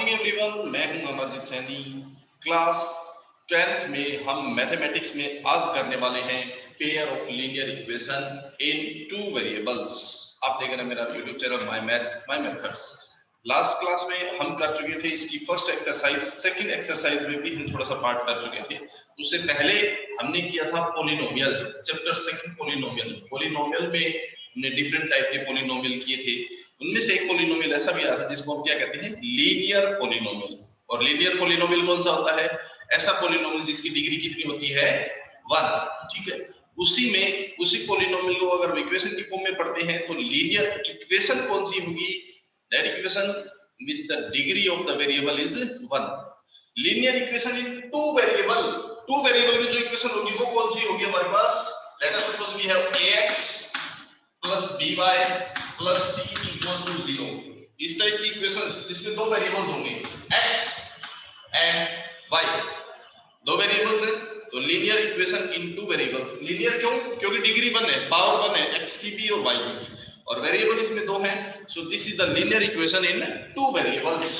Morning everyone, मैं हूं Amarjeet Saini. Class 10th में हम मैथमेटिक्स में आज करने वाले हैं pair of linear equation in two variables. आप देख रहे हैं मेरा YouTube channel my maths my methods. Last class में हम कर चुके थे इसकी फर्स्ट एक्सरसाइज, सेकंड एक्सरसाइज में भी हम थोड़ा सा पार्ट कर चुके थे। उससे पहले हमने किया था polynomial, chapter second polynomial. Polynomial में हमने डिफरेंट टाइप के पॉलिनोमियल किए थे। उनमें से एक पॉलिनोमियल ऐसा भी आया था जिसको हम क्या कहते हैं, लीनियर पॉलिनोमियल। और लीनियर पॉलिनोमियल कौन सा होता है? ऐसा पॉलिनोमियल जिसकी डिग्री कितनी होती है? 1। ठीक है, उसी पॉलिनोमियल को अगर इक्वेशन की फॉर्म में पढ़ते हैं तो लीनियर इक्वेशन कौन सी होगी? That equation which the degree of the variable is 1। Linear equation in two variable की जो इक्वेशन होगी वो कौन सी होगी हमारे पास? Let us suppose we have ax plus by plus c equals to 0। इस टाइप की इक्वेशंस जिसमें दो वेरिएबल्स होंगे x एंड y, दो वेरिएबल्स हैं तो linear equation in two variables. Linear क्यों? क्योंकि डिग्री 1 है, पावर 1 है, x की भी और y की भी, और वेरिएबल इसमें दो हैं। So this is the linear equation in two variables.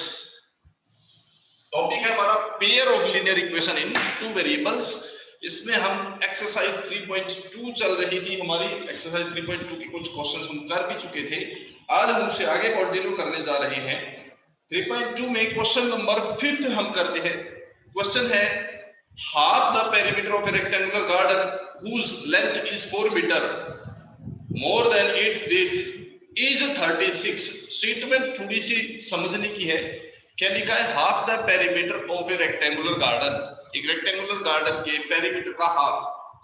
Topic है हमारा pair of linear equation in two variables. इसमें हम एक्सरसाइज 3.2 चल रही थी हमारी। एक्सरसाइज 3.2 के कुछ क्वेश्चंस हम कर भी चुके थे। आज हम उससे आगे कंटिन्यू करने जा रहे हैं। 3.2 में क्वेश्चन नंबर 5 हम करते हैं। क्वेश्चन है half the perimeter of a rectangular garden whose length is 4 metre more than its width is 36। Statement थोड़ी सी समझने की है। क्या लिखा है? Half the perimeter of a rectangular garden, एक रेक्टेंगुलर गार्डन के पेरीमीटर का हाफ।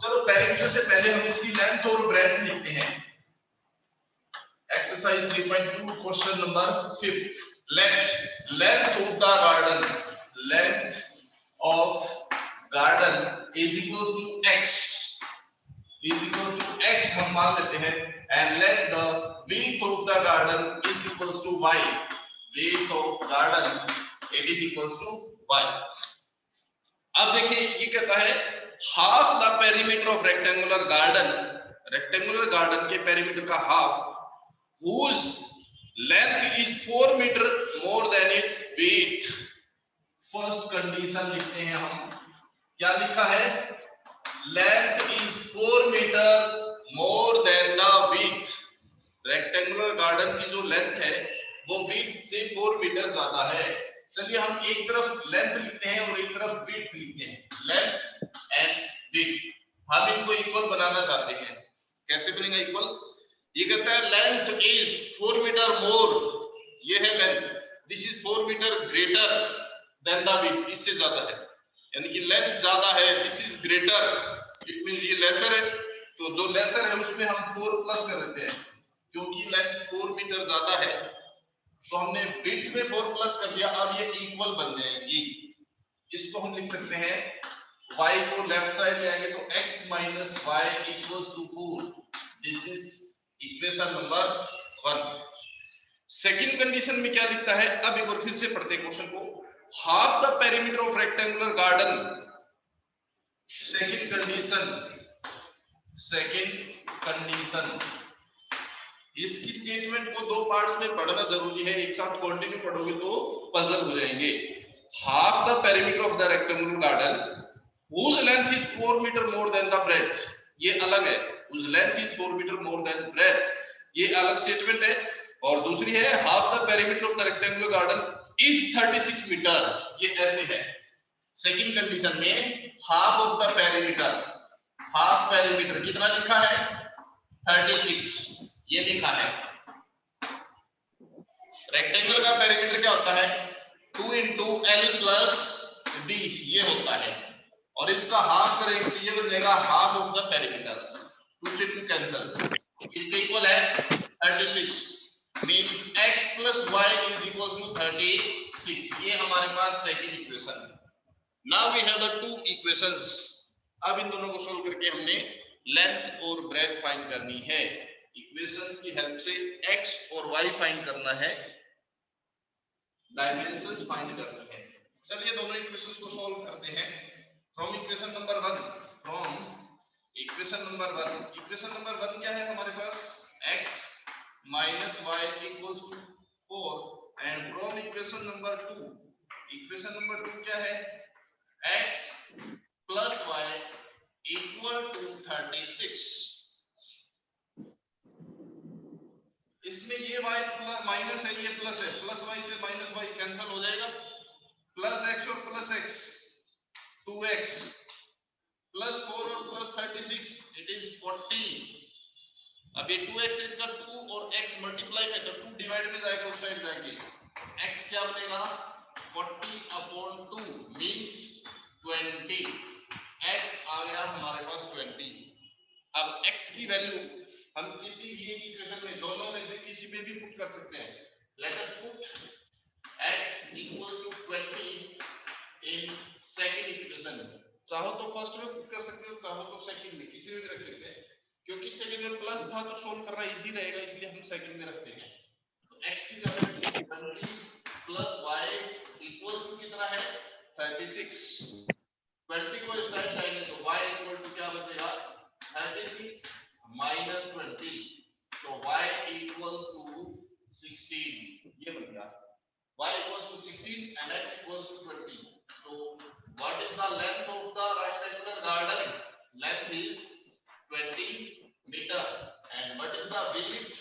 चलो पेरीमीटर से पहले हम इसकी लेंथ और ब्रेड्थ लिखते हैं। Exercise 3.2 question number 5। Length of the garden, length of garden is equals to x हम मान लेते हैं, and let the width of the garden is equals to y, width of garden it is equals to y। अब देखिए ये कहता है half the perimeter of rectangular garden के पेरीमीटर का half whose length is 4 metre more than its width। First condition लिखते हैं हम। क्या लिखा है? Length is 4 metre more than the width। Rectangular garden की जो लेंथ है वो width से 4 मीटर ज्यादा है। चलिए हम एक तरफ लेंथ लिखते हैं और एक तरफ विड्थ लिखते हैं। लेंथ एंड विड्थ हम इनको इक्वल बनाना चाहते हैं। कैसे बनेगा इक्वल? ये कहता है लेंथ इज 4 मीटर मोर, ये है length, this is 4 metre greater than the width, इससे ज्यादा है, यानी कि लेंथ ज्यादा है, this is greater, it means ये लेसर है। तो जो लेसर है उसमें हम 4 प्लस कर देते हैं, क्योंकि लेंथ 4 मीटर ज्यादा है तो हमने विड्थ में 4 प्लस कर दिया। अब ये इक्वल बन जाएंगी। इसको हम लिख सकते हैं, y को लेफ्ट साइड ले आएंगे तो x minus y equals to 4। This is equation number 1। Second condition में क्या लिखता है? अब एक बार फिर से पढ़ते हैं क्वेश्चन को। Half the perimeter of rectangular garden, second condition. इसकी स्टेटमेंट को दो पार्ट्स में पढ़ना जरूरी है, एक साथ कंटिन्यू पढ़ोगे तो पजल हो जाएंगे। Half the perimeter of the rectangular garden whose length is 4 metre more than the breadth, ये अलग है। whose length is 4 metre more than breadth, ये अलग स्टेटमेंट है। और दूसरी है half the perimeter of the rectangular garden is 36 metre, ये ऐसे है। सेकंड कंडीशन में half of the perimeter, half perimeter कितना लिखा है? 36 ये लिखा है। रेक्टेंगल का पेरीमीटर क्या होता है? 2 into L plus D ये होता है, और इसका हाफ करेंगे तो ये बन जाएगा हाफ ऑफ द पेरीमीटर। 2 से 2 कैंसिल, इसके इक्वल है 36, means x plus y is equals to 36। ये हमारे पास सेकंड इक्वेशन है। Now we have the two equations. अब इन दोनों को सोल्व करके हमने लेंथ और ब्रेड्थ फाइंड करनी है। इक्वेशंस की हेल्प से x और y फाइंड करना है, डायमेंशंस फाइंड करनी है। चलिए दोनों इक्वेशंस को सॉल्व करते हैं। From equation number 1, equation number 1 क्या है हमारे पास? x minus y equals to 4, and from equation number 2 equation number 2 क्या है? x plus y equal to 36। इसमें ये y प्लस माइनस है, ये प्लस है, प्लस y से माइनस y कैंसिल हो जाएगा, प्लस x और प्लस x 2x प्लस 4 और प्लस 36 इट इज 40। अब ये 2x इसका 2 और x मल्टीप्लाई में तो 2 डिवाइड में जाएगा उस साइड जाके, x क्या बनेगा 40/2 मींस 20, x आ गया हमारे पास 20। अब x की वैल्यू हम किसी भी एक इक्वेशन में दोनों में से किसी में भी पुट कर सकते हैं। Let us put x equals to 20 in second equation. चाहो तो फर्स्ट में पुट कर सकते हो, चाहो तो सेकंड में, किसी में भी रख सकते हैं, क्योंकि सेकंड में प्लस था तो सोल्व करना इजी रहेगा, इसलिए हम सेकंड में रखते हैं। तो x की value 20 plus y equals to कितना है 36। 20 को इस साइड जाएंगे तो y इक्वल टू क्या बचेगा 36 minus 20, so y equals to 16। ये बन गया y equals to 16 and x equals to 20। so what is the length of the rectangular garden? Length is 20 meter and what is the width?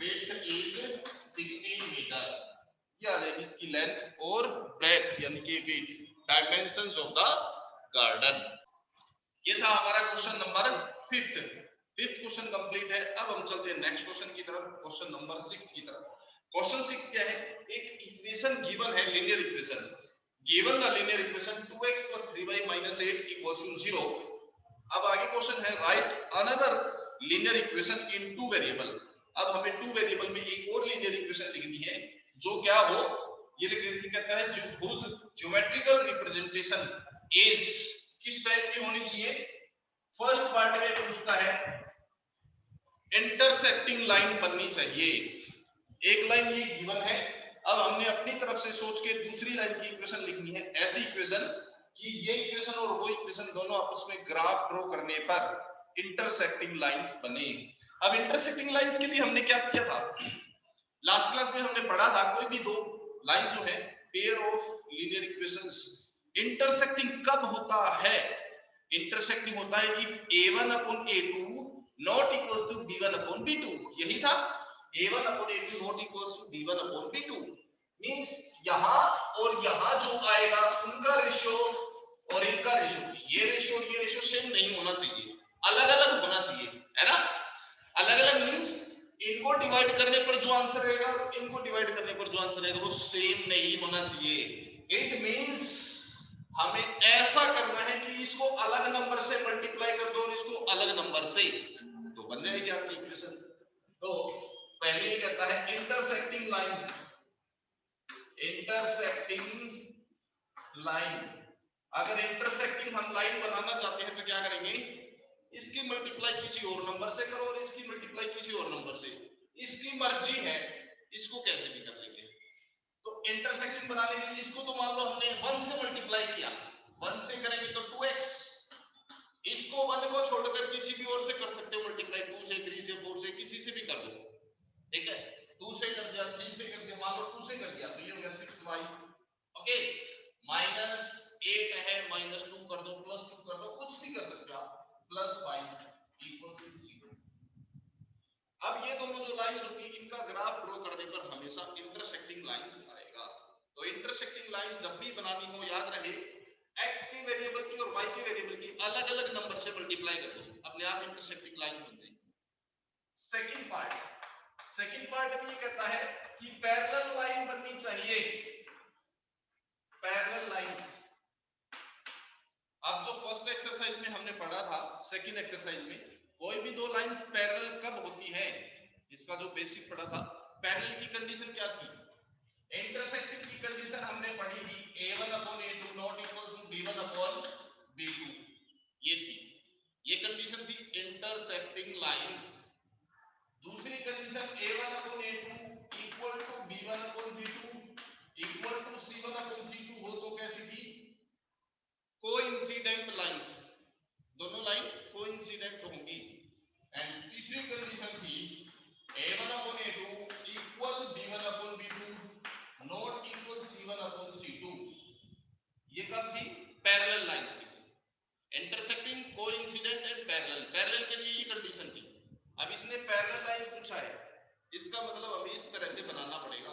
Width is 16 meter। ये आ जाएगी इसकी length और breadth यानी कि width, dimensions of the garden. ये था हमारा question number 5। Fifth question complete है। अब हम चलते हैं नेक्स्ट क्वेश्चन की तरफ, क्वेश्चन नंबर 6 की तरफ। क्वेश्चन 6 क्या है? एक इक्वेशन गिवन है, linear equation. Given the linear equation 2x + 3y - 8 = 0। अब आगे क्वेश्चन है right another linear equation in two variable. अब हमें टू वेरिएबल में एक और लीनियर इक्वेशन लिखनी है जो क्या हो, ये कहता है ज्योमेट्रिकल रिप्रेजेंटेशन इज किस टाइप की होनी चाहिए। फर्स्ट पार्ट में पूछता है इंटरसेक्टिंग लाइन बननी चाहिए। एक लाइन ये गिवन है, अब हमने अपनी तरफ से सोच के दूसरी लाइन की इक्वेशन लिखनी है। ऐसी इक्वेशन कि ये इक्वेशन और वो इक्वेशन दोनों आपस में ग्राफ ड्रॉ करने पर इंटरसेक्टिंग लाइंस बने। अब इंटरसेक्टिंग लाइंस के लिए हमने क्या किया था, लास्ट क्लास में हमने पढ़ा था कोई भी दो लाइन जो है pair of linear equations intersecting कब होता है? इंटरसेक्टिंग होता है if a1/a2 not equals to b1/b2। यही था a1/a2 not equals to b1/b2 means यहां और यहां जो आएगा उनका रेशियो और इनका रेशियो, ये रेशियो और ये रेशियो सेम नहीं होना चाहिए, अलग अलग होना चाहिए, है ना। अलग अलग मींस इनको डिवाइड करने पर जो आंसर रहेगा और इनको डिवाइड करने पर जो आंसर रहेगा वो सेम नहीं होना चाहिए। इट मींस हमें ऐसा करना है कि इसको अलग नंबर से मल्टीप्लाई कर दो और इसको अलग नंबर से, तो बन जाएगी आपकी इक्वेशन। तो पहले ये कहता है इंटरसेक्टिंग लाइंस, इंटरसेक्टिंग लाइन। अगर इंटरसेक्टिंग हम लाइन बनाना चाहते हैं तो क्या करेंगे, इसकी मल्टीप्लाई किसी और नंबर से करो और इसकी मल्टीप्लाई किसी और नंबर से, इसकी मर्जी है, इसको कैसे भी कर लेंगे। तो इंटरसेक्टिंग बनाने के लिए इसको तो मान लो हमने 1 से मल्टीप्लाई किया, 1 से करेंगे तो 2x, इसको 1 को छोड़कर किसी भी और से कर सकते हो मल्टीप्लाई, 2 से 3 से 4 से किसी से भी कर दो, ठीक है। 2 से कर दिया, 3 से कर दिया, मान लो 2 से कर दिया तो ये हो गया 6y। ओके, -8 है -2 कर दो, +2 कर दो, कुछ भी कर सकते हो आप, +5 = 0। अब ये दोनों जो लाइंस होगी इनका ग्राफ ड्रॉ करने पर हमेशा इंटरसेक्टिंग लाइंस आएगा। तो इंटरसेक्टिंग लाइंस जब भी बनानी हो याद रहे x के वेरिएबल की और y के वेरिएबल की अलग अलग नंबर से मल्टीप्लाई कर दो, अपने आप इंटरसेक्टिंग लाइंस बन जाएंगी। सेकंड पार्ट में ये कहता है कि पैरेलल लाइन बननी चाहिए, पैरेलल लाइंस। अब जो फर्स्ट एक्सरसाइज में हमने पढ़ा था, सेकंड एक्सरसाइज में कोई भी दो लाइंस पैरेलल कब होती है, इसका जो बेसिक पढ़ा था, पैरेलल की कंडीशन क्या थी, इंटरसेक्टिंग की कंडीशन हमने पढ़ी थी a1/a2 not equals to b1/b2, ये थी, ये कंडीशन थी इंटरसेक्टिंग लाइंस। दूसरी condition a1/a2 equal to b1/b2 equal to c1/c2 हो तो कैसी थी, कोइंसिडेंट लाइंस, दोनों लाइन कोइंसिडेंट होंगी। एंड तीसरी कंडीशन थी a1/a2 इक्वल b1/b2 इसने पैरेलल लाइंस पूछा है, इसका मतलब हमें इस तरह से बनाना पड़ेगा।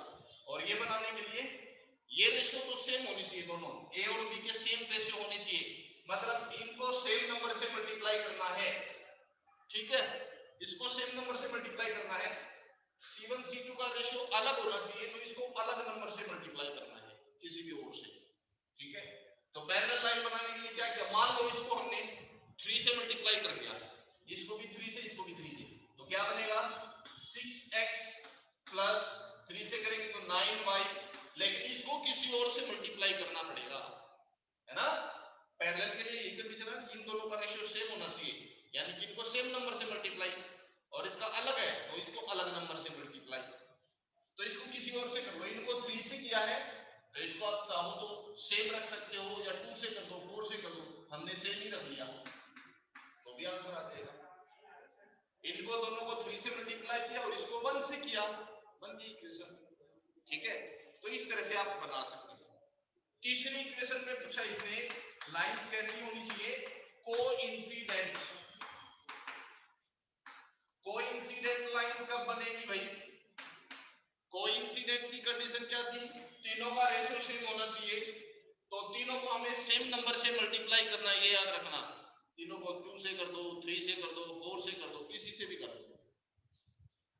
और ये बनाने के लिए ये रेशियो तो सेम होनी चाहिए, दोनों ए और बी के सेम रेशियो होने चाहिए, मतलब इनको सेम नंबर से मल्टीप्लाई करना है, ठीक है, इसको सेम नंबर से मल्टीप्लाई करना है। C1 C2 का रेशियो अलग होना चाहिए, तो इसको अलग नंबर से मल्टीप्लाई करना है किसी भी ओर से, ठीक है। तो पैरेलल लाइन बनाने के लिए क्या किया, मान लो इसको हमने 3 से मल्टीप्लाई कर दिया, इसको भी 3 से, इसको भी 3 से, तो क्या बनेगा 6x प्लस 3 से करेंगे तो 9y, लेकिन इसको किसी और से मल्टीप्लाई करना पड़ेगा, है ना। पैरेलल के लिए ये कंडीशन है, इन दोनों का रेशियो सेम होना चाहिए, यानी कि इनको सेम नंबर से मल्टीप्लाई, और इसका अलग है तो इसको अलग नंबर से मल्टीप्लाई, तो इसको किसी और से कर लो। इनको 3 से किया है तो इसको आप चाहो तो सेम रख सकते हो, या 2 से कर दो, 4 से कर दो, हमने सेम ही रख लिया तो भी आंसर आ जाएगा। इनको दोनों को 3 से मल्टीप्लाई किया और इसको 1 से किया, बन गई इक्वेशन, ठीक है। तो इस तरह से आप बना सकते हो। तीसरी इक्वेशन में पूछा इसने लाइंस कैसी होनी चाहिए, कोइंसिडेंट। कोइंसिडेंट लाइन कब बनेगी भाई, कोइंसिडेंट की कंडीशन क्या थी, तीनों का रेशियो सेम होना चाहिए, तो तीनों को हमें सेम नंबर से मल्टीप्लाई करना है, ये याद रखना। तीनों को 2 से कर दो, 3 से कर दो, 4 से कर दो, किसी से भी कर दो।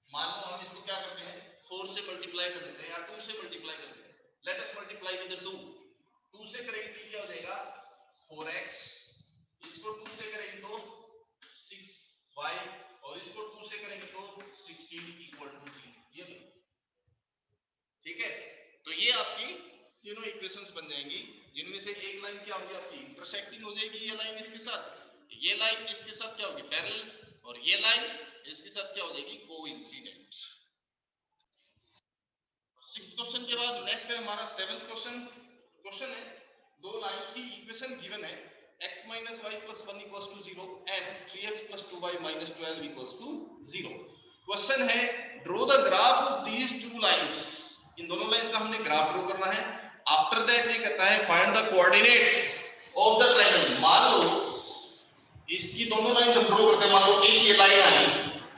मान लो हम इसको क्या करते हैं 4 से मल्टीप्लाई कर देते हैं या 2 से मल्टीप्लाई कर देते हैं, लेट अस मल्टीप्लाई विद 2, 2 से करेंगे तो क्या हो जाएगा 4x, इसको 2 से करेंगे तो 6y, और इसको 2 से करेंगे तो 16 इक्वल टू 0, ये बन, ठीक है। तो ये आपकी तीनों इक्वेशंस बन जाएंगी, जिनमें से एक लाइन क्या होगी आपकी इंटरसेक्टिंग हो जाएगी, ये लाइन इसके साथ, ये लाइन इसके साथ क्या होगी पैरेलल, और ये लाइन इसके साथ क्या हो जाएगी कोइंसिडेंट। 6th क्वेश्चन के बाद नेक्स्ट है हमारा 7th क्वेश्चन। क्वेश्चन है दो लाइंस की इक्वेशन गिवन है, x - y + 1 = 0 and 3x + 2y - 12 = 0। Question है draw the graph of these two lines, इन दोनों लाइंस का हमने ग्राफ ड्रॉ करना है। आफ्टर दैट ये कहता है find the coordinates of the triangle. मान लो इसकी दोनों लाइन जब ड्रॉ करते हैं, मान लो एक ये लाइन आई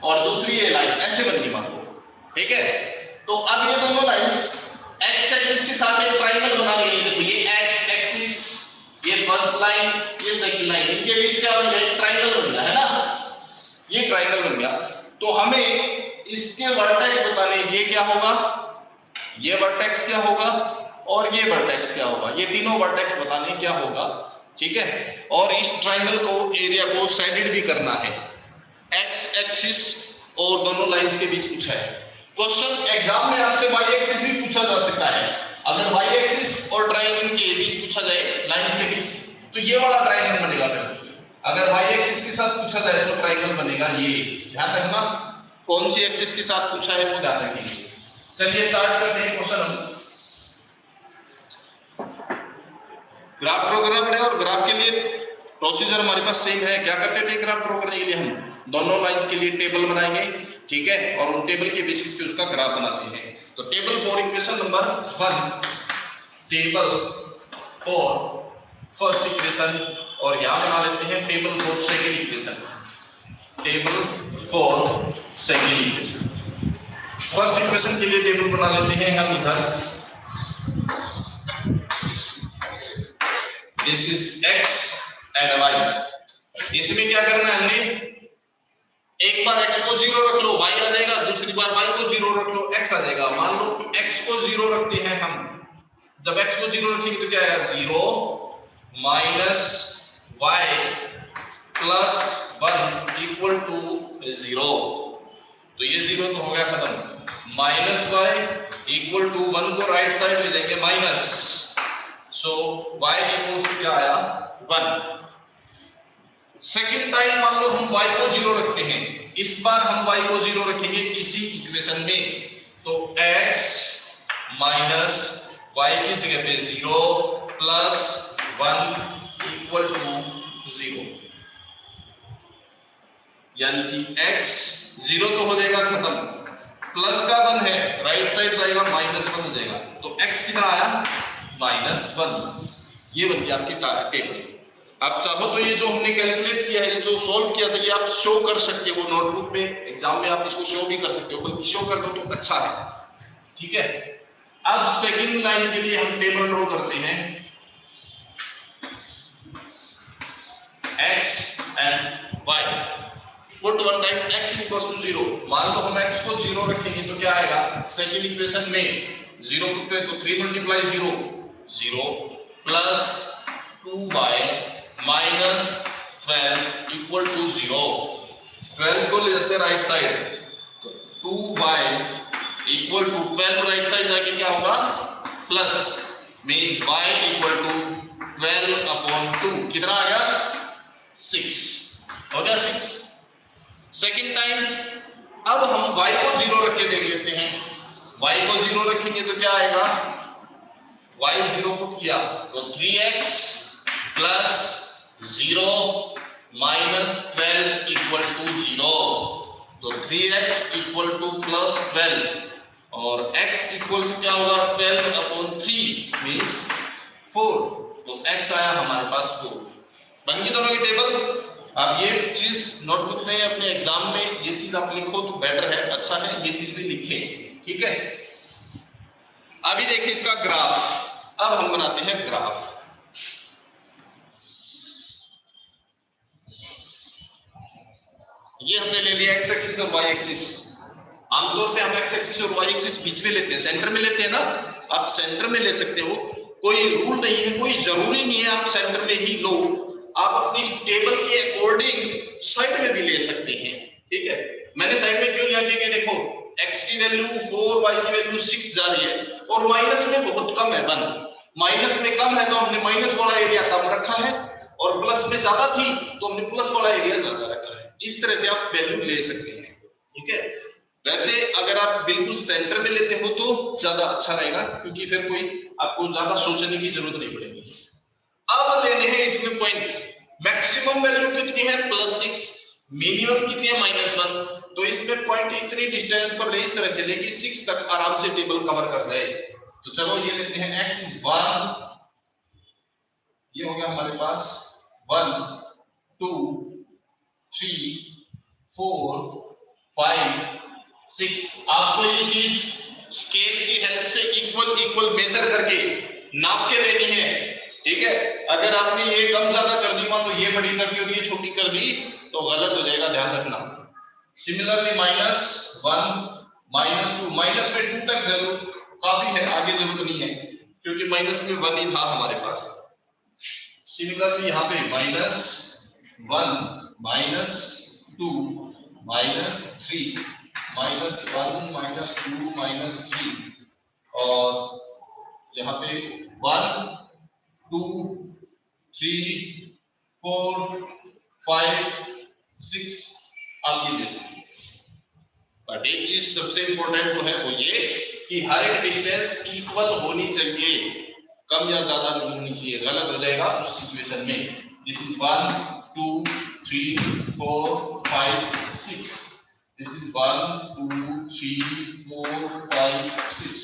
और दूसरी ये लाइन ऐसे बन गई मान लो, ठीक है। तो अब ये दोनों लाइंस x एक्सिस के साथ एक ट्रायंगल बना रही है, देखो ये x एक्सिस, ये फर्स्ट लाइन, ये सेकंड लाइन, इनके बीच क्या बन गया ट्रायंगल बन गया, है ना, ये ट्रायंगल बन गया। तो हमें इसके वर्टेक्स बताने, ये क्या होगा, ये वर्टेक्स क्या होगा और ये वर्टेक्स क्या होगा, ये तीनों वर्टेक्स बताने क्या होगा, ठीक है। और इस ट्रायंगल को एरिया को साइडेड भी करना है, x एक्सिस और दोनों लाइंस के बीच पूछा है। क्वेश्चन एग्जाम में आपसे y एक्सिस भी पूछा जा सकता है, अगर y एक्सिस और ट्रायंगल के बीच पूछा जाए लाइंस के बीच, तो ये वाला ट्रायंगल बनेगा। फिर अगर y एक्सिस के साथ पूछा जाए तो ट्रायंगल बनेगा ये, ध्यान रखना कौन सी एक्सिस के साथ पूछा है वो ध्यान रखेंगे। चलिए स्टार्ट करते हैं क्वेश्चन। हम ग्राफ ड्रॉ करना पड़ेगा और ग्राफ के लिए प्रोसीजर हमारे पास सेम है। क्या करते थे ग्राफ ड्रॉ करने के लिए, हम दोनों लाइंस के लिए टेबल बनाएंगे, ठीक है, और उन टेबल के बेसिस पे उसका ग्राफ बनाते हैं। तो table for equation number 1, table for first equation, और यहां बना लेते हैं table for second equation, table for second equation. First equation के लिए टेबल बना लेते हैं हम इधर, this is x and y। इसमें क्या करना है हमने, एक बार x को 0 रख लो y आ जाएगा, दूसरी बार y को 0 रख लो x आ जाएगा। मान लो x को 0 रखते हैं हम, जब x को 0 रखेंगे तो क्या आएगा 0 minus y plus 1 equal to 0। तो ये 0 तो हो गया खत्म, माइनस y इक्वल टू 1 को राइट साइड ले जाएंगे minus, so y equals to क्या आया 1। सेकंड टाइम मान लो हम y को 0 रखते हैं, इस बार हम y को 0 रखेंगे इसी इक्वेशन में, तो x माइनस y की जगह पे 0 प्लस 1 इक्वल टू 0, यानी कि x 0 तो हो जाएगा खत्म, प्लस का 1 है राइट साइड जाएगा माइनस 1 हो जाएगा, तो x कितना आया -1। ये बन गया आपकी टेबल। आप चाहो तो ये जो हमने कैलकुलेट किया है, जो सॉल्व किया था, ये आप शो कर सकते हो नोटबुक में, एग्जाम में आप इसको शो भी कर सकते हो, बल्कि शो कर दो तो अच्छा है, ठीक है। अब सेकंड लाइन के लिए हम टेबल ड्रॉ करते हैं, x and y, put one time x equals to 0। मान लो हम x को 0 रखेंगे तो क्या आएगा, सेकंड इक्वेशन में 0 पुट करें तो 3 multiply 0 0 plus 2y minus 12 equal to 0। 12 को ले जाते हैं राइट साइड, तो 2y equal to 12 right side जाके क्या होगा, plus means y equal to 12 upon 2, कितना आ गया 6, हो गया 6। सेकंड टाइम अब हम y को 0 रख के देख लेते हैं, y को 0 रखेंगे तो क्या आएगा, y 0 पुट किया तो 3x plus 0 minus 12 equal to 0, तो 3x इक्वल टू प्लस 12 और x इक्वल टू क्या होगा 12 अपॉन 3 मींस 4, तो x आया हमारे पास 4। बन गई दोनों की टेबल। आप ये चीज नोटबुक में अपने एग्जाम में ये चीज आप लिखो तो बेटर है, अच्छा है, ये चीज भी लिखें, ठीक है। अभी देखिए इसका ग्राफ, अब हम बनाते हैं ग्राफ। ये हमने ले लिया x एक्सिस और y एक्सिस। आमतौर पे हम x एक्सिस और y एक्सिस बीच में लेते हैं, सेंटर में लेते हैं ना, आप सेंटर में ले सकते हो, कोई रूल नहीं है, कोई जरूरी नहीं है आप सेंटर में ही लो, आप अपनी टेबल के अकॉर्डिंग साइड में भी ले सकते हैं, ठीक है। मैंने साइड में क्यों लिया, क्योंकि देखो x की वैल्यू 4, y की वैल्यू 6 जा रही है और माइनस में बहुत कम है 1, माइनस में कम है तो हमने माइनस वाला एरिया कम रखा है, और प्लस में ज्यादा थी तो हमने प्लस वाला एरिया ज्यादा रखा है। इस तरह से आप वैल्यू ले सकते हैं, ठीक है। वैसे अगर आप बिल्कुल सेंटर में लेते हो तो ज्यादा अच्छा रहेगा, क्योंकि फिर कोई आपको ज्यादा सोचने की जरूरत नहीं पड़ेगी। अब लेने हैं इसमें पॉइंट्स, मैक्सिमम वैल्यू कितनी है +6, मिनिमम कितनी है -1, तो इसमें पॉइंट इतनी डिस्टेंस पर ले, इस तरह से ले कि 6 तक आराम से टेबल कवर कर जाए। तो चलो ये लेते हैं x इज 1, ये हो गया हमारे पास 1 2 3 4 5 6। आपको ये चीज स्केल की हेल्प से इक्वल मेजर करके नाप के लेनी है, ठीक है। अगर आपने ये कम ज्यादा कर दी, मान लो ये बड़ी कर दी और ये छोटी कर दी तो गलत हो जाएगा, ध्यान रखना। सिमिलरली -1 -2, माइनस में 2 तक जरूर काफी है, आगे जरूरत नहीं है क्योंकि माइनस में 1 ही था हमारे पास। सिमिलरली यहाँ पे -1 -2 -3 -1 -2 -3 और यहाँ पे 1 2 3 4 5 6 आप ये दे सकते हैं। बट एक चीज सबसे इंपॉर्टेंट जो है वो ये कि हर एक डिस्टेंस इक्वल होनी चाहिए, कम या ज्यादा नहीं होनी चाहिए, गलत हो जाएगा उस सिचुएशन में। This is 1 2 3 4 5 6, this is 1 2 3 4 5 6।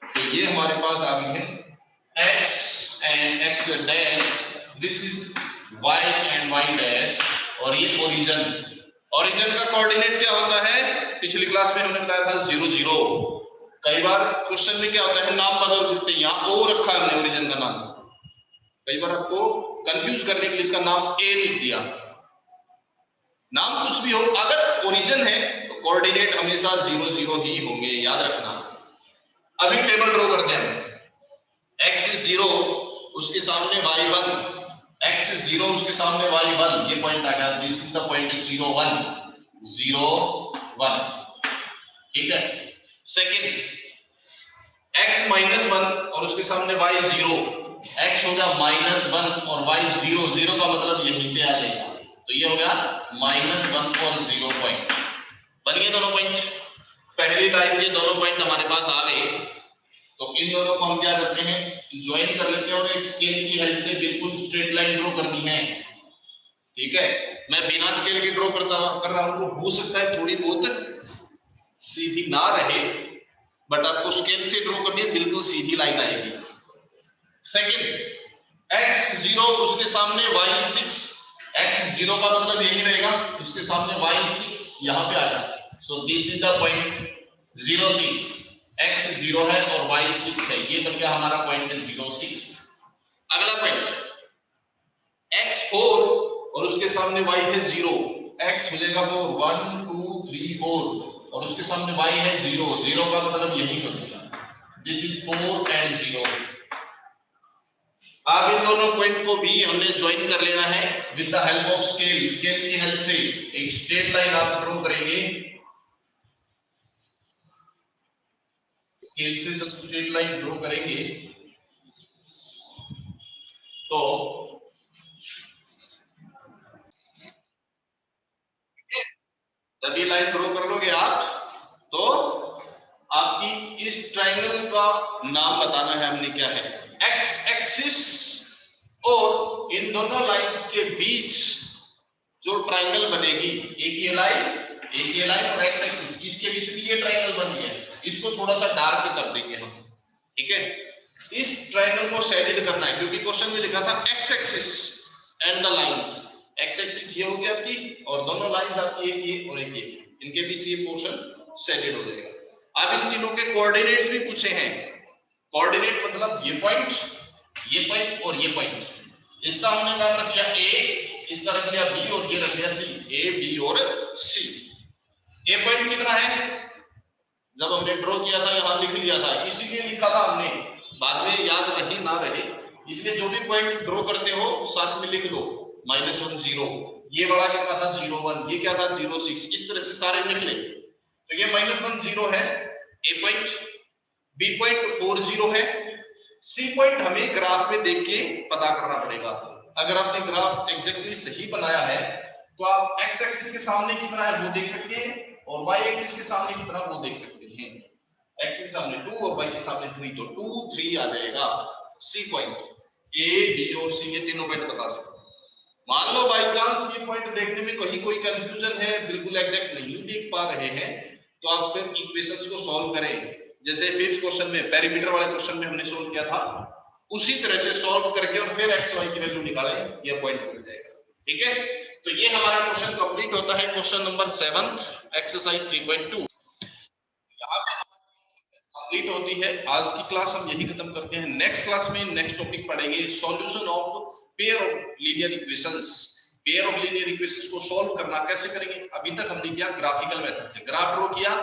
तो ये हमारे पास आ गई है x and x dash, this is y and y dash, और ये ओरिजिन। ओरिजिन का कोऑर्डिनेट क्या होता है, पिछली क्लास में हमने बताया था 0 0। कई बार क्वेश्चन में क्या होता है, नाम बदल देते हैं, यहाँ ओ रखा है हमने ओरिजिन का नाम, कई बार आपको कंफ्यूज करने के लिए इसका नाम ए लिख दिया। नाम कुछ भी हो, अगर ओरिजिन है तो कोऑर्डिनेट हमेशा 0 0 ही होंगे, याद रखना। अभी टेबल ड्रॉ करते हैं, x इज 0 उसके सामने y1, x इज 0 उसके सामने y1, ये पॉइंट आ गया, दिस इज द पॉइंट 0 1 0 1, ठीक है। सेकंड x -1 और उसके सामने y 0, x हो गया -1 और y 0, 0 का मतलब यहीं पे आ जाएगा, तो ये हो गया -1 और 0 पॉइंट। बन गए दोनों पॉइंट, पहली लाइन के दोनों पॉइंट हमारे पास आ गए। तो इन दोनों को हम क्या करते हैं, ज्वाइन कर लेते हैं और एक स्केल की हेल्प से बिल्कुल स्ट्रेट लाइन ड्रॉ करनी है, ठीक है। मैं बिना स्केल के ड्रॉ कर रहा हूं तो हो सकता है थोड़ी बहुत सीधी ना रहे, बट आपको स्केल से ड्रॉ करनी है, बिल्कुल सीधी लाइन आएगी। सेकंड x0 उसके सामने y6, x0 का मतलब यही रहेगा, उसके सामने y6 यहां पे आ जाए। So this is the point 06, x0 है और y6 है, ये बन गया हमारा पॉइंट 06। अगला पॉइंट x4 और उसके सामने y है 0, x हो जाएगा 4, 1 2 3 4 और उसके सामने y है 0, 0 का मतलब यही बनेगा, दिस इज 4 एंड 0। अब इन दोनों पॉइंट को भी हमने ज्वाइन कर लेना है with the help of scale. Scale की हेल्प से एक स्ट्रेट लाइन आप ड्रॉ करेंगे। स्केल से जब स्ट्रेट लाइन ड्रॉ करेंगे तो जब ये लाइन ड्रॉ कर लोगे आप, तो आपकी इस ट्रायंगल का नाम बताना है हमने, क्या है, एक्स एक्सिस, और इन दोनों लाइंस के बीच जो ट्रायंगल बनेगी, एक ये लाइन और एक्स एक्सिस, इसके बीच भी ये ट्रायंगल बन गया, इसको थोड़ा सा डार्क कर देंगे हम, ठीक है। इस ट्रायंगल को शेडेड करना है क्योंकि क्वेश्चन में लिखा था x axis and the lines, x axis ये हो गया आपकी और दोनों लाइंस आपकी एक ये और एक ये, इनके बीच ये पोर्शन शेडेड हो जाएगा। अब इन तीनों के कोऑर्डिनेट्स भी पूछे हैं। कोऑर्डिनेट मतलब ये पॉइंट और ये पॉइंट, इसका हमने नाम रख लिया ए, इसका रख लिया बी और ये रख लिया सी, ए बी और सी। ए पॉइंट कितना है, जब हमने ड्रॉ किया था यहां लिख लिया था, इसीलिए लिखा था हमने, बाद में याद रहे ना रहे, इसलिए जो भी पॉइंट ड्रॉ करते हो साथ में लिख लो, -1 0, ये वाला कितना था 0 1, ये क्या था 0 6, इस तरह से सारे लिख ले। तो ये -1 0 है ए पॉइंट, बी पॉइंट 4 0 है, सी पॉइंट हमें ग्राफ में देख के पता करना पड़ेगा। अगर आपने ग्राफ एग्जैक्टली सही बनाया है तो आप एक्स एक्सिस के सामने कितना है वो देख सकते हैं और वाई एक्सिस के सामने कितना वो देख सकते हैं। एक्स के सामने 2 और वाई के सामने 3, तो 2 3 आ जाएगा। सी पॉइंट, ए बी और सी, ये तीनों पॉइंट बता सकते हैं। मान लो बाई चांस ये पॉइंट देखने में कहीं कोई कंफ्यूजन है, बिल्कुल एग्जैक्ट नहीं देख पा रहे हैं, तो आप फिर इक्वेशंस को सॉल्व करें, जैसे 5th क्वेश्चन में पेरीमीटर वाले क्वेश्चन में हमने सॉल्व किया था, उसी तरह से सॉल्व करके और फिर एक्स वाई की वैल्यू निकाले, ये पॉइंट बन जाएगा, ठीक है। तो ये हमारा क्वेश्चन कंप्लीट होता है, क्वेश्चन नंबर 7 एक्सरसाइज 3.2 यहाँ पे कंप्लीट होती है। आज की क्लास हम यही खत्म करते हैं। नेक्स्ट क्लास में नेक्स्ट टॉपिक पढ़ेंगे solution of pair of linear equations. Pair of linear equations को सॉल्व करना कैसे करेंगे, अभी तक हमने किया ग्राफिकल मेथड से, ग्राफ ड्रॉ किया,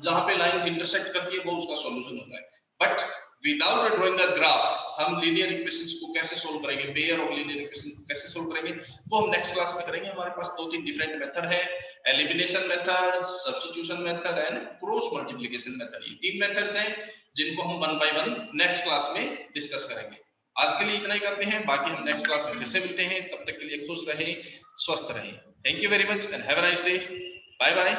जहां पे लाइंस इंटरसेक्ट करती है वो उसका सॉल्यूशन होता है। But without drawing the graph हम लीनियर इक्वेशंस को कैसे सोल्व करेंगे, पेयर ऑफ लीनियर इक्वेशन को कैसे सोल्व करेंगे, वो हम नेक्स्ट क्लास में करेंगे। हमारे पास 2-3 डिफरेंट मेथड है, elimination method, substitution method and cross multiplication method. ये 3 मेथड्स हैं जिनको हम 1 बाय 1 नेक्स्ट क्लास में डिस्कस करेंगे। आज के लिए इतना ही करते हैं, बाकी हम नेक्स्ट क्लास में फिर से मिलते हैं। तब तक के लिए खुश रहें, स्वस्थ रहें। Thank you very much and have a nice day. Bye bye.